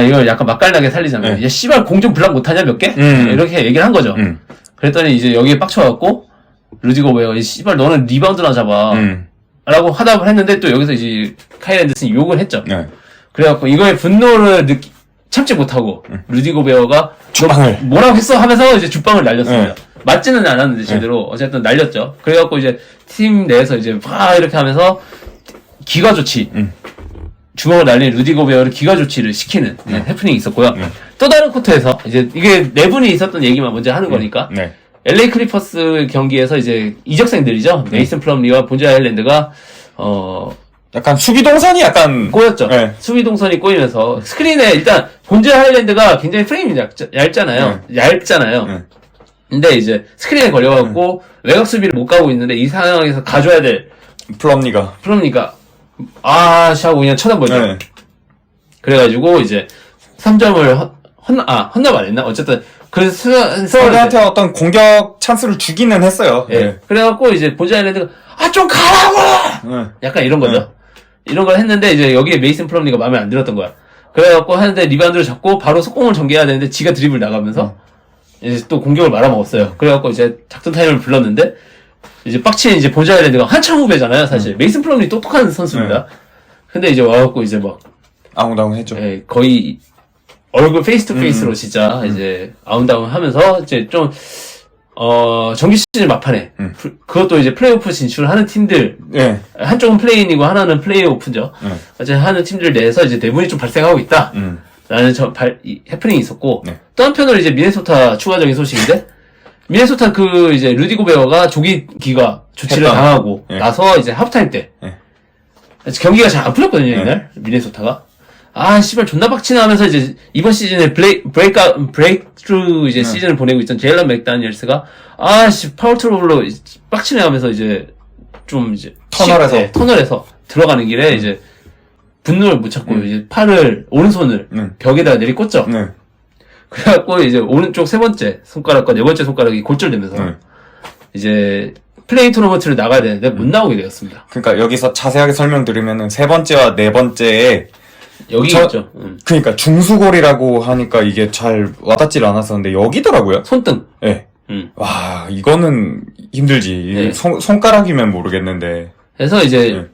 이걸 약간 맛깔나게 살리자면 야 씨발 공 좀 블락 못하냐 몇 개? 이렇게 얘기를 한 거죠. 그랬더니 이제 여기에 빡쳐갖고 루디 고베어 씨발 너는 리바운드나 잡아 라고 화답을 했는데 또 여기서 이제 카일 앤더슨이 욕을 했죠. 그래갖고 이거에 분노를 참지 못하고 루디 고베어가 주방을 뭐라고 했어 하면서 이제 주방을 날렸습니다. 맞지는 않았는데 제대로 어쨌든 날렸죠. 그래갖고 이제 팀 내에서 이제 이렇게 하면서 기가 조치 주먹을 날린 루디 고베어를 기가 조치를 시키는 해프닝이 있었고요. 또 다른 코트에서 이제 이게 네 분이 있었던 얘기만 먼저 하는 거니까 LA 클리퍼스 경기에서 이제 이적생들이죠. 메이슨 플럼리와 본자 아일랜드가 약간 수비 동선이 약간 꼬였죠. 네. 수비 동선이 꼬이면서 스크린에 일단 본질 하일랜드가 굉장히 프레임이 얇잖아요. 얇잖아요. 근데 이제 스크린에 걸려갖고 외곽 수비를 못 가고 있는데 이 상황에서 가져야 될 플럼니가 하고 그냥 쳐다보죠. 네. 그래가지고 이제 3점을 헌납 안 했나? 어쨌든 상대한테 어떤 공격 찬스를 주기는 했어요. 예. 네. 그래갖고 이제 본질 하일랜드가 좀 가라고! 약간 이런 거죠. 이런 걸 했는데 이제 여기에 메이슨 플럼리가 마음에 안 들었던 거야. 그래갖고 하는데 리바운드를 잡고 바로 속공을 전개해야 되는데 지가 드리블 나가면서 이제 또 공격을 말아먹었어요. 그래갖고 이제 작전 타임을 불렀는데 이제 빡친 이제 본질 하일랜드가 한참 후배잖아요, 사실. 메이슨 플럼리 똑똑한 선수입니다. 근데 이제 와갖고 이제 막 아웅다웅 했죠. 예, 거의 얼굴 페이스 투 페이스로 진짜 이제 아웃다운 하면서 이제 좀 정규 시즌 막판에 그것도 이제 플레이오프 진출하는 팀들 네. 한쪽은 플레이인이고 하나는 플레이오프죠. 어쨌든 하는 팀들 내에서 이제 내분이 좀 발생하고 있다. 라는 해프닝이 있었고 또 한편으로 이제 미네소타 추가적인 소식인데 미네소타 이제 루디 고베어가 조기 기가 조치를 당하고 나서 이제 하프타임 때 경기가 잘 안 풀렸거든요, 이날 미네소타가. 씨발 존나 빡치나 하면서 이제 이번 시즌에 브레이크트루 이제 시즌을 보내고 있던 제일런 맥다니엘스가 파울 트러블로 빡치네 하면서 이제 좀 이제 터널에서 들어가는 길에 이제 분노를 못 참고 이제 오른손을 벽에다가 내리꽂죠. 그래갖고 이제 오른쪽 세 번째 손가락과 네 번째 손가락이 골절되면서 이제 플레이 토너먼트를 나가야 되는데 못 나오게 되었습니다. 그러니까 여기서 자세하게 설명드리면은 세 번째와 네 번째에 여기 있죠. 그러니까 중수골이라고 하니까 이게 잘 와닿질 않았었는데 여기더라고요. 손등. 네. 와 이거는 힘들지. 네. 손가락이면 모르겠는데. 그래서 이제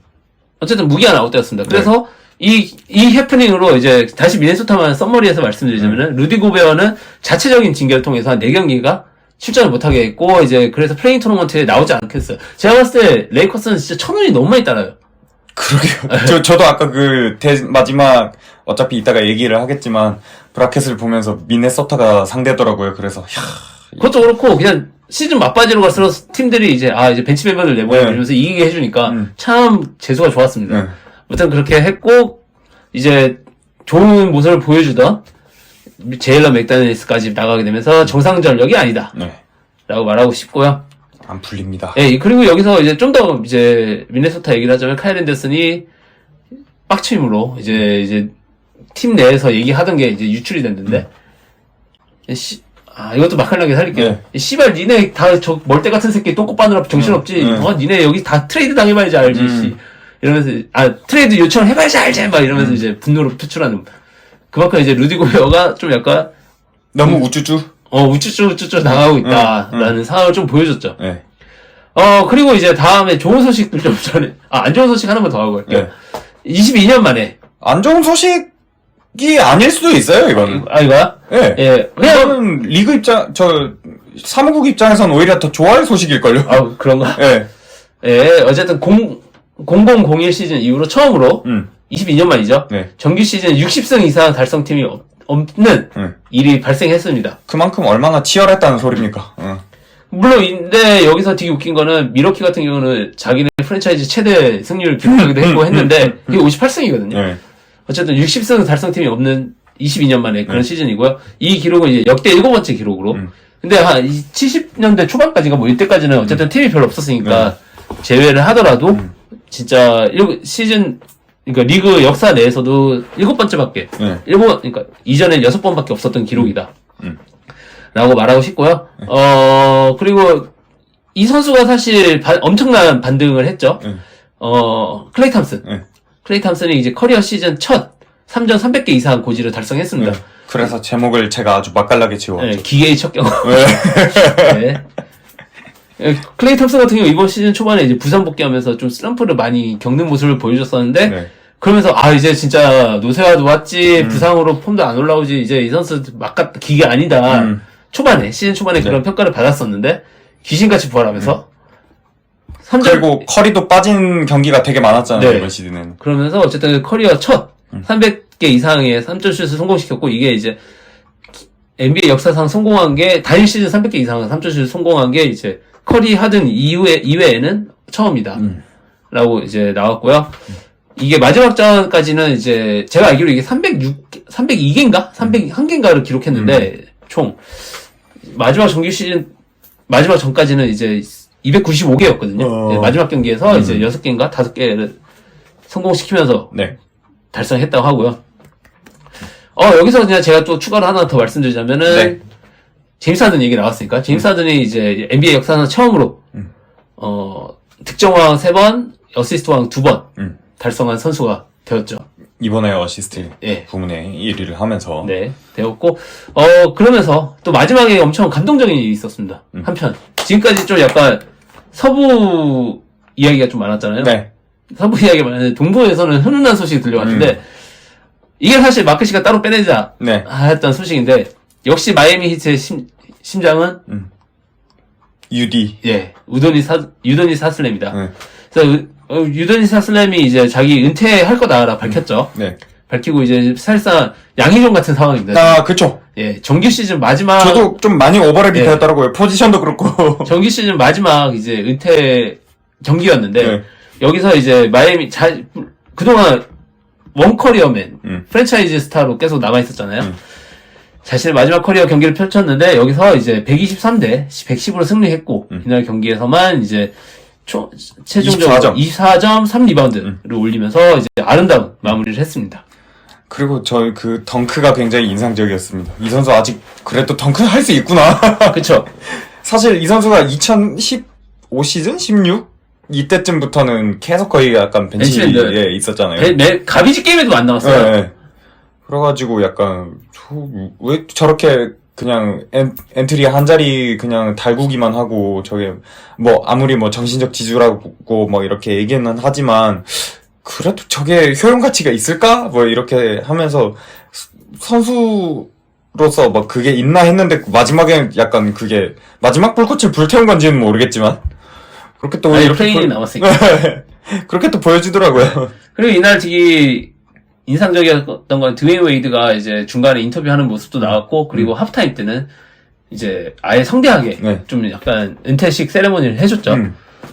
어쨌든 무기한 아웃되었습니다. 그래서 이 해프닝으로 이제 다시 미네소타만 썸머리에서 말씀드리자면은 루디 고베어는 자체적인 징계를 통해서 한 4경기가 출전을 못하게 했고 이제 그래서 플레잉 토너먼트에 나오지 않겠어요. 제가 봤을 때 레이커스는 진짜 1,000원이 너무 많이 따라요. 그러게요. 저도 아까 마지막, 어차피 이따가 얘기를 하겠지만, 브라켓을 보면서 미네소타가 상대더라고요. 그래서, 그것도 그렇고, 그냥 시즌 막바지로 갈수록 팀들이 이제 벤치 멤버들 내보내면서 이기게 해주니까, 참, 재수가 좋았습니다. 아무튼 그렇게 했고, 이제, 좋은 모습을 보여주던, 제일런 맥다니엘스까지 나가게 되면서, 정상 전력이 아니다. 라고 말하고 싶고요. 안 풀립니다. 예, 그리고 여기서 이제 좀 더 이제 미네소타 얘기를 하자면 카일 앤더슨이 빡침으로 이제 팀 내에서 얘기하던 게 이제 유출이 됐는데 이것도 막할나게 살릴게요. 씨발 니네 다 저 멀대 같은 새끼 똥꼬 빠느라 정신없지. 니네 여기 다 트레이드 당해봐야지 알지. 씨. 이러면서 트레이드 요청을 해봐야지 알지. 막 이러면서 이제 분노를 표출하는. 그만큼 이제 루디 고베어가 좀 약간 너무 우쭈쭈. 우쭈쭈 나가고 있다라는 상황을 좀 보여줬죠. 네. 그리고 이제 다음에 좋은 소식들 좀 전에, 안 좋은 소식 하나만 더 하고 갈게요. 22년 만에. 안 좋은 소식이 아닐 수도 있어요, 이거는. 이거야? 네. 예. 이거는 리그 사무국 입장에서는 오히려 더 좋아할 소식일걸요? 그런가? 네. 예, 어쨌든 0001 시즌 이후로 처음으로, 22년 만이죠. 네. 정규 시즌 60승 이상 달성팀이 없는 일이 발생했습니다. 그만큼 얼마나 치열했다는 소리입니까? 물론, 근데 여기서 되게 웃긴 거는 미러키 같은 경우는 자기네 프랜차이즈 최대 승률을 기록하기도 했고 했는데 이게 58승이거든요. 어쨌든 60승 달성팀이 없는 22년 만에 그런 시즌이고요. 이 기록은 이제 역대 7번째 기록으로. 근데 한 70년대 초반까지가 뭐 이때까지는 어쨌든 팀이 별로 없었으니까 제외를 하더라도 진짜 시즌 그러니까 리그 역사 내에서도 7번째밖에 그러니까 이전에 6번밖에 없었던 기록이다. 라고 말하고 싶고요. 그리고 이 선수가 사실 엄청난 반등을 했죠. 클레이 탐슨. 클레이 탐슨이 이제 커리어 시즌 첫 3전 300개 이상 고지를 달성했습니다. 그래서 제목을 제가 아주 맛깔나게 지웠죠. 기계의 첫 경험. 클레이 탐슨 같은 경우 이번 시즌 초반에 이제 부상 복귀하면서 좀 슬럼프를 많이 겪는 모습을 보여줬었는데 그러면서 이제 진짜 노세화도 왔지 부상으로 폼도 안 올라오지 이제 이 선수 기계 아니다. 시즌 초반에 그런 평가를 받았었는데 귀신같이 부활하면서 그리고 커리도 빠진 경기가 되게 많았잖아요, 이번 시즌에는. 그러면서 어쨌든 커리어 첫 300개 이상의 3점슛을 성공시켰고 이게 이제 NBA 역사상 성공한 게 단일 시즌 300개 이상의 3점슛을 성공한 게 이제 커리 하든 이외에는 처음이다. 라고 이제 나왔고요. 이게 마지막 전까지는 이제 제가 알기로 이게 302개인가? 301개인가를 기록했는데 총 마지막 정규 시즌 마지막 전까지는 이제 295개였거든요. 마지막 경기에서 이제 6개인가 5개를 성공시키면서 네. 달성했다고 하고요. 여기서 그냥 제가 또 추가로 하나 더 말씀드리자면은 네. 제임스 하든 얘기 나왔으니까 제임스 하든이 이제 NBA 역사상 처음으로 득점왕 3번, 어시스트왕 2번 달성한 선수가 되었죠. 이번에 어시스트 예. 부문에 1위를 하면서 네, 되었고 그러면서 또 마지막에 엄청 감동적인 일이 있었습니다. 한편 지금까지 좀 약간 서부 이야기가 좀 많았잖아요. 네. 서부 이야기가 많았는데 동부에서는 훈훈한 소식이 들려왔는데 이게 사실 마크 씨가 따로 빼내자 네. 했던 소식인데 역시 마이애미 히트의 심장은 UD. 예, 유도니스 하슬렘입니다. 네. 그래서 유도니스 하슬렘이 이제 자기 은퇴할 거다라 밝혔죠. 네. 밝히고 이제 사실상 양희종 같은 상황입니다. 아, 그쵸. 예, 정규 시즌 마지막 저도 좀 많이 오버랩이 예. 되었더라고요. 포지션도 그렇고. 정규 시즌 마지막 이제 은퇴 경기였는데 네. 여기서 이제 마이애미 그동안 원 커리어맨 프랜차이즈 스타로 계속 남아 있었잖아요. 자신의 마지막 커리어 경기를 펼쳤는데 여기서 이제 123대 110으로 승리했고 이날 경기에서만 이제 최종적으로 24점 3리바운드를 올리면서 이제 아름다운 마무리를 했습니다. 그리고 저 그 덩크가 굉장히 인상적이었습니다. 이 선수 아직 그래도 덩크 할 수 있구나. 그쵸? 사실 이 선수가 2015 시즌? 16? 이때쯤부터는 계속 거의 약간 벤치에 있었잖아요. 가비지 게임에도 안 나왔어요. 네. 그래가지고 약간 왜 저렇게 그냥 엔트리 한 자리 그냥 달구기만 하고 저게 뭐 아무리 뭐 정신적 지주라고 뭐 이렇게 얘기는 하지만 그래도 저게 효용 가치가 있을까? 뭐 이렇게 하면서 선수로서 막 그게 있나 했는데 마지막에 약간 그게 마지막 불꽃을 불태운 건지는 모르겠지만 그렇게 또 플레인이 남았으니까. 그렇게 또 보여주더라고요. 그리고 이날 되게 인상적이었던 건 드웨인 웨이드가 이제 중간에 인터뷰하는 모습도 나왔고 그리고 하프타임 때는 이제 아예 성대하게 좀 약간 은퇴식 세레모니를 해줬죠.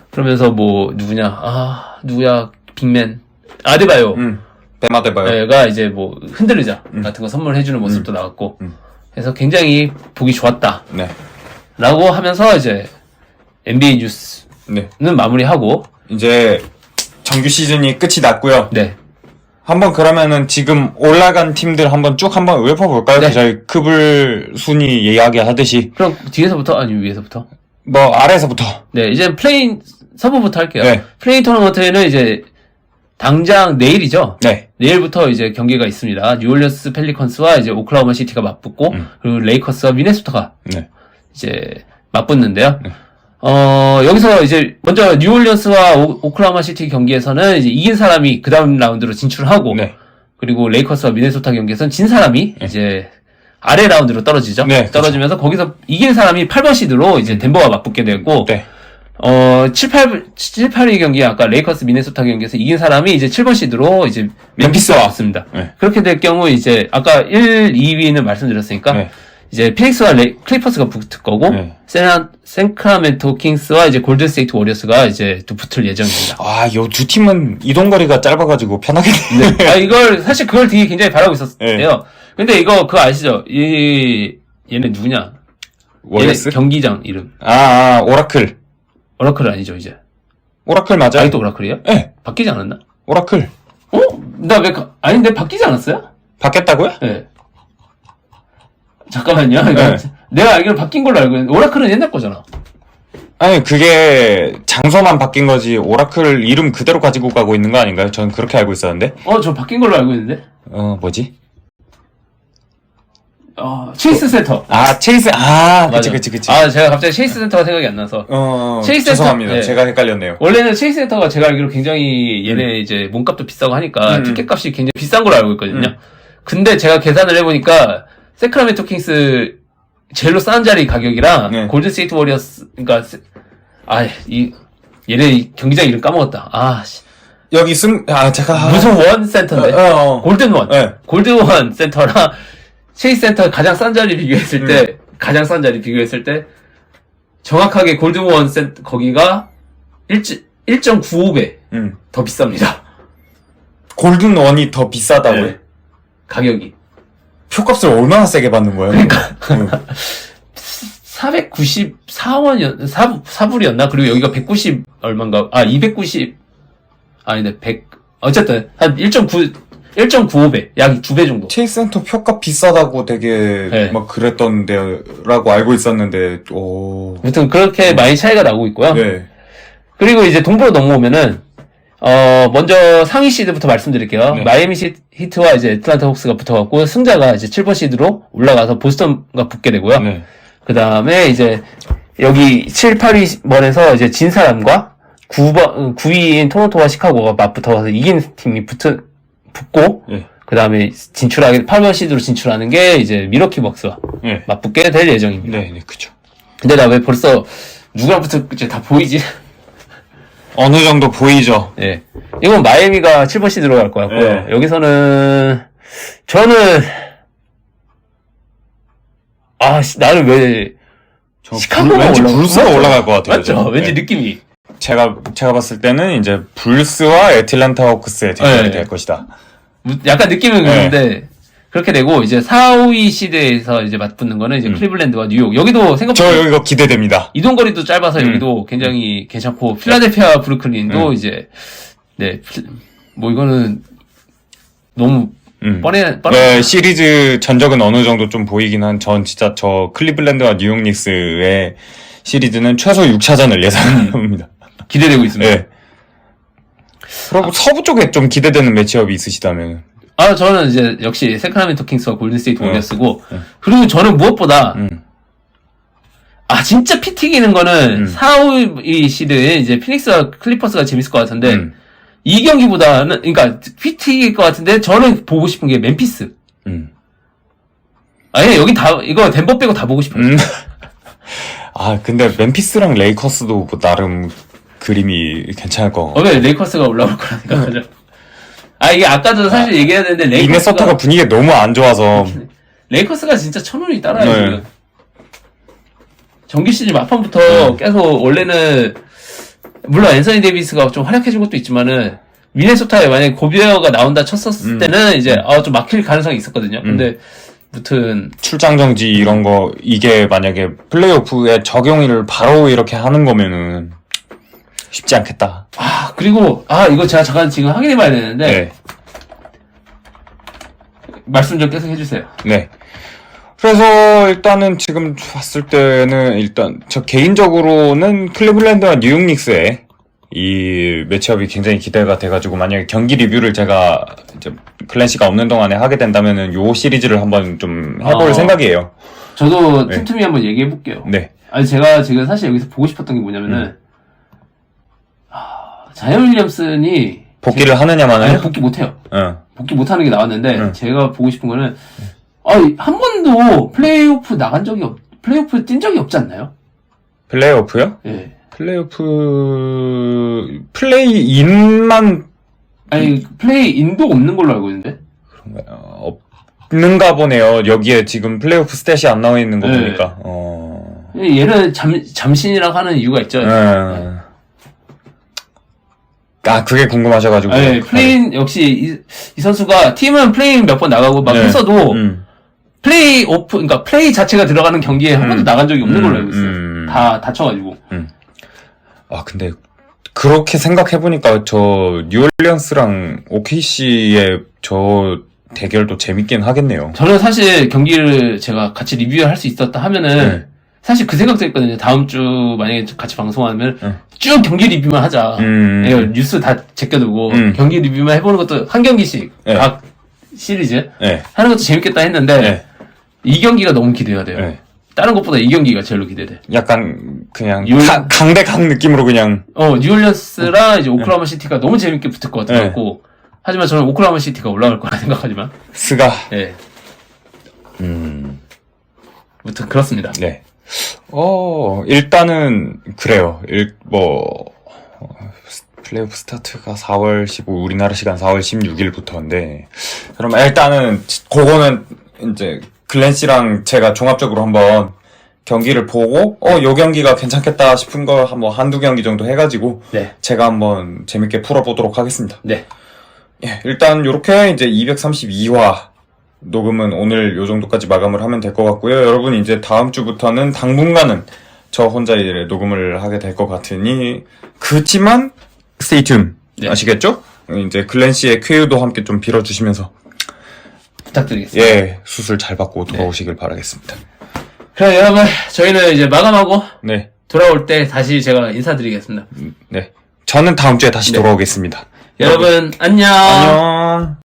그러면서 뭐 누구야 빅맨 아데바요 데마데바요가 이제 뭐 흔들리자 같은 거 선물해주는 모습도 나왔고 그래서 굉장히 보기 좋았다 라고 하면서 이제 NBA 뉴스는 마무리하고 이제 정규 시즌이 끝이 났고요. 네. 한번 그러면은 지금 올라간 팀들 한번 쭉 한번 읊어볼까요? 네. 저희 크블 순위 이야기하듯이. 그럼 뒤에서부터 아니면 위에서부터? 뭐 아래에서부터. 네, 이제 플레인 서부부터 할게요. 네. 플레인 토너먼트에는 이제 당장 내일이죠. 네. 내일부터 이제 경기가 있습니다. 뉴올리언스 펠리컨스와 이제 오클라호마 시티가 맞붙고 그리고 레이커스와 미네소타가 이제 맞붙는데요. 여기서 이제 먼저 뉴올리언스와 오클라호마 시티 경기에서는 이제 이긴 사람이 그 다음 라운드로 진출하고 그리고 레이커스와 미네소타 경기에서는 진 사람이 이제 아래 라운드로 떨어지죠. 떨어지면서 거기서 이긴 사람이 8번 시드로 이제 덴버와 맞붙게 됐고 7, 8위 경기 아까 레이커스 미네소타 경기에서 이긴 사람이 이제 7번 시드로 이제 멤피스와 왔습니다. 그렇게 될 경우 이제 아까 1, 2위는 말씀드렸으니까 이제 피닉스와 클리퍼스가 붙을 거고 세크라멘토 킹스와 이제 골든 스테이트 워리어스가 이제 또 붙을 예정입니다. 아, 요 두 팀은 이동거리가 짧아가지고 편하겠네. 이걸 사실 그걸 되게 굉장히 바라고 있었대요. 근데 이거 그거 아시죠? 얘네 누구냐? 워리어스? 얘네 경기장 이름. 오라클. 오라클 아니죠 이제. 오라클 맞아요? 아직도 오라클이에요? 네. 바뀌지 않았나? 오라클. 아닌데 바뀌지 않았어요? 바뀌었다고요? 네. 잠깐만요. 내가 알기로 바뀐 걸로 알고 있는데 오라클은 옛날 거잖아. 아니 그게 장소만 바뀐 거지 오라클 이름 그대로 가지고 가고 있는 거 아닌가요? 전 그렇게 알고 있었는데. 저 바뀐 걸로 알고 있는데. 뭐지? 체이스 센터. 체이스. 그치. 제가 갑자기 체이스 센터가 생각이 안 나서. 체이스 죄송합니다. 센터, 제가 헷갈렸네요. 원래는 체이스 센터가 제가 알기로 굉장히 얘네 이제 몸값도 비싸고 하니까 티켓값이 굉장히 비싼 걸로 알고 있거든요. 근데 제가 계산을 해보니까 세크라멘토 킹스 제일로 싼 자리 가격이랑 골든 스테이트 워리어스 그러니까 얘네 경기장 이름 까먹었다. 여기 제가 무슨 원 센터인데 골든 원 골든 원 센터랑 체이스 센터 가장 싼 자리 비교했을 때 정확하게 골든 원 센터 거기가 1.95배 더 비쌉니다. 골든 원이 더 비싸다고요? 네. 가격이. 표값을 얼마나 세게 받는 거예요? 그러니까. 494원, 4불이었나? 그리고 여기가 190 얼마인가? 290, 아니네, 100, 어쨌든, 한 1.95배. 약 2배 정도. 체이센터 표값 비싸다고 되게 네. 막 그랬던데라고 알고 있었는데, 아무튼 그렇게 많이 차이가 나고 있고요. 네. 그리고 이제 동부로 넘어오면은, 먼저 상위 시드부터 말씀드릴게요. 네. 마이애미 히트와 이제 애틀란타 혹스가 붙어갖고, 승자가 이제 7번 시드로 올라가서 보스턴과 붙게 되고요. 네. 그 다음에 이제, 여기 7, 8위번에서 이제 진 사람과 9위인 토론토와 시카고가 맞붙어서 이긴 팀이 붙고, 네. 그 다음에 8번 시드로 진출하는 게 이제 미러키 벅스와 네. 맞붙게 될 예정입니다. 네, 네, 그쵸. 근데 나 왜 벌써 누구랑 붙을지 다 보이지? 어느 정도 보이죠? 예. 이건 마이애미가 7번 시드로 갈 것 같고요. 네. 여기서는, 저는, 나는 왜, 시카고가 왠지 올라가- 불스가 맞죠? 올라갈 것 같아요. 맞죠? 저는. 왠지 네. 느낌이. 제가 봤을 때는 이제 불스와 애틀란타 호크스의 대결이 네. 될 것이다. 약간 느낌은 네. 그런데, 그렇게 되고, 이제 4, 5위 시드에서 이제 맞붙는 거는 이제 클리블랜드와 뉴욕. 여기도 생각보다 저 이거 기대됩니다. 이동거리도 짧아서 여기도 굉장히 괜찮고, 필라델피아 브루클린도 이제, 네, 뭐 이거는 너무 뻔해. 네, 시리즈 전적은 어느 정도 좀 보이긴 전 진짜 저 클리블랜드와 뉴욕 닉스의 시리즈는 최소 6차전을 예상합니다. 기대되고 있습니다. 네. 그리고 서부 쪽에 좀 기대되는 매치업이 있으시다면. 저는 이제 역시 세크라멘토 킹스와 골든스테이트 워리어스고, 네. 그리고 저는 무엇보다, 진짜 피 튀기는 거는 4, 5위 시드에 이제 피닉스와 클리퍼스가 재밌을 것 같은데, 이 경기보다는, 그러니까 피 튀길 것 같은데, 저는 보고 싶은 게 멤피스. 아니, 여기 이거 덴버 빼고 다 보고 싶어요. 근데 멤피스랑 레이커스도 뭐 나름 그림이 괜찮을 거. 왜 레이커스가 올라올 거라 생각하죠. 이게 아까도 사실 얘기해야 되는데, 미네소타가 분위기가 너무 안 좋아서. 레이커스가 진짜 천운이 따라요, 네. 지금. 정규 시즌 막판부터 계속 원래는 물론 앤서니 데이비스가 좀 활약해준 것도 있지만은 미네소타에 만약에 고비어가 나온다 쳤었을 때는 이제 좀 막힐 가능성이 있었거든요. 근데 무튼 출장 정지 이런 거 이게 만약에 플레이오프에 적용을 바로 이렇게 하는 거면은 쉽지 않겠다. 그리고 이거 제가 잠깐 지금 확인해봐야 되는데 네. 말씀 좀 계속 해주세요. 네. 그래서 일단은 지금 봤을 때는 일단 저 개인적으로는 클리블랜드와 뉴욕 닉스의 이 매치업이 굉장히 기대가 돼가지고 만약에 경기 리뷰를 제가 이제 클랜시가 없는 동안에 하게 된다면은 요 시리즈를 한번 좀 해볼 생각이에요. 저도 네. 틈틈이 한번 얘기해볼게요. 네. 제가 지금 사실 여기서 보고 싶었던 게 뭐냐면은 자이언 윌리엄슨이 복귀를 하느냐마는 복귀 못해요. 응. 복귀 못하는 게 나왔는데 제가 보고 싶은 거는 한 번도 플레이오프 나간 적이 플레이오프 뛴 적이 없지 않나요? 플레이오프요? 예. 플레이인만 플레이인도 없는 걸로 알고 있는데. 없는가 보네요. 여기에 지금 플레이오프 스탯이 안 나와 있는 거 네. 보니까. 얘는 잠신이라고 하는 이유가 있죠. 그게 궁금하셔가지고. 플레인 역시 이 선수가 팀은 플레인 몇 번 나가고 막 했어도 플레이오프, 그러니까 플레이 자체가 들어가는 경기에 한 번도 나간 적이 없는 걸로 알고 있어요. 다 다쳐가지고. 근데 그렇게 생각해보니까 저 뉴올리언스랑 OKC의 저 대결도 재밌긴 하겠네요. 저는 사실 경기를 제가 같이 리뷰할 수 있었다 하면은 사실 그 생각도 했거든요. 다음 주 만약에 같이 방송하면 쭉 경기 리뷰만 하자. 이거 뉴스 다 제껴두고 경기 리뷰만 해보는 것도 한 경기씩 각 시리즈 하는 것도 재밌겠다 했는데 이 경기가 너무 기대가 돼요. 다른 것보다 이 경기가 제일로 기대돼. 약간 그냥 강대강 느낌으로 그냥 뉴올리언스랑 이제 오클라호마 시티가 너무 재밌게 붙을 것 같고 하지만 저는 오클라호마 시티가 올라갈 거라 생각하지만 스가 무튼 그렇습니다. 네. 일단은 그래요. 플레이오프 스타트가 4월 15, 우리나라 시간 4월 16일부터인데 그럼 일단은 그거는 이제 글렌 씨랑 제가 종합적으로 한번 경기를 보고 요 경기가 괜찮겠다 싶은 거 한두 경기 정도 해가지고 제가 한번 재밌게 풀어보도록 하겠습니다. 네. 예, 일단 요렇게 이제 232화 녹음은 오늘 요 정도까지 마감을 하면 될 것 같고요. 여러분 이제 다음 주부터는 당분간은 저 혼자 이제 녹음을 하게 될 것 같으니 그치만 Stay tuned. 네. 아시겠죠? 이제 글렌 씨의 쾌유도 함께 좀 빌어주시면서 부탁드리겠습니다. 예, 수술 잘 받고 돌아오시길 바라겠습니다. 그럼 여러분, 저희는 이제 마감하고 네. 돌아올 때 다시 제가 인사드리겠습니다. 네. 저는 다음 주에 다시 돌아오겠습니다. 여러분, 안녕. 안녕.